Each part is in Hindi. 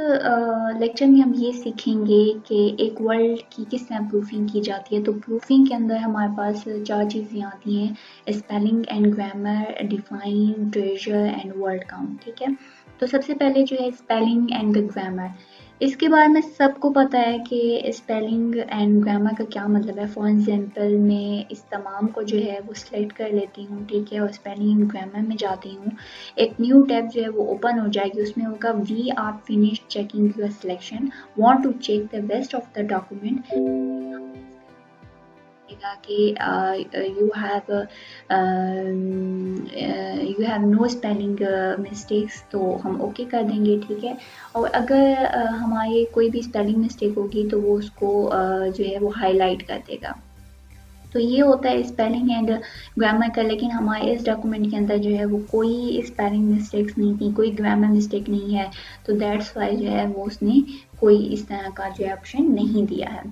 लेक्चर में हम ये सीखेंगे कि एक वर्ड की किस तरह प्रूफिंग की जाती है। तो प्रूफिंग के अंदर हमारे पास 4 चीज़ें आती हैं: spelling and grammar, define, treasure and word count. ठीक है, तो सबसे पहले जो है स्पेलिंग एंड ग्रामर। इसके बारे में सबको पता है कि स्पेलिंग एंड ग्रामर का क्या मतलब है। फॉर एग्जांपल मैं इस तमाम को जो है वो सिलेक्ट कर लेती हूँ, ठीक है, और स्पेलिंग एंड ग्रामर में जाती हूँ। एक न्यू टैब जो है वो ओपन हो जाएगी, उसमें होगा we are finish checking your selection, want to check the best of the document कि you have no spelling mistakes, तो हम ओके कर देंगे। ठीक है, और अगर हमारी कोई भी स्पेलिंग मिस्टेक होगी तो वो उसको जो है वो हाईलाइट कर देगा। तो ये होता है स्पेलिंग एंड ग्रामर का। लेकिन हमारे इस डॉक्यूमेंट के अंदर जो है वो कोई स्पेलिंग मिस्टेक्स नहीं थी, कोई ग्रामर मिस्टेक नहीं है, तो दैट्स वाई जो है वो उसने कोई इस तरह का जो है ऑप्शन नहीं दिया है।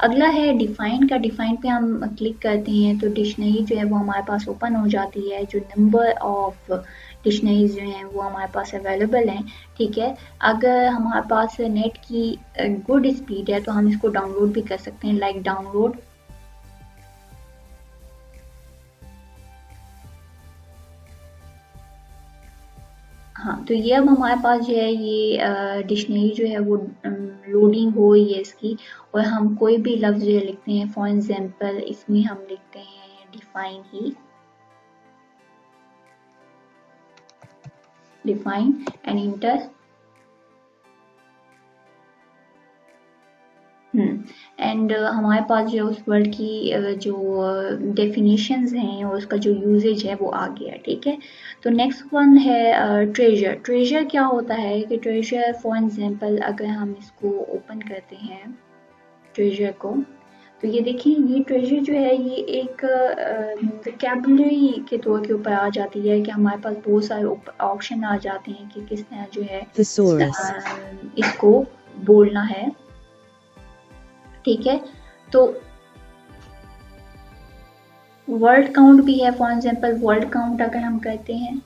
अगला है डिफाइन का। डिफाइन पे हम क्लिक करते हैं तो डिक्शनरी जो है वो हमारे पास ओपन हो जाती है। जो नंबर ऑफ डिक्शनरीज जो हैं वो हमारे पास अवेलेबल हैं। ठीक है, अगर हमारे पास नेट की गुड स्पीड है तो हम इसको डाउनलोड भी कर सकते हैं, लाइक डाउनलोड। हाँ, तो ये अब हमारे पास जो है ये डिक्शनरी जो है वो लोडिंग हो रही है इसकी, और हम कोई भी लफ्ज़ जो है लिखते हैं। फॉर एग्जांपल इसमें हम लिखते हैं define he, define and inter. And हमारे पास जो उस वर्ड की जो डेफिनेशंस हैं और उसका जो यूजेज है वो आ गया। ठीक है, तो नेक्स्ट वन है ट्रेजर। ट्रेजर क्या होता है कि ट्रेजर फॉर एग्जांपल अगर हम इसको ओपन करते हैं ट्रेजर को, तो ये देखिए ये ट्रेजर जो है ये एक वोकैबुलरी के तौर के ऊपर आ जाती है कि हमारे पास बहुत सारे ऑप्शन आ जाते हैं कि किस तरह जो है इसको बोलना है। ठीक है, तो वर्ड काउंट भी है। फॉर एग्जांपल वर्ड काउंट अगर हम करते हैं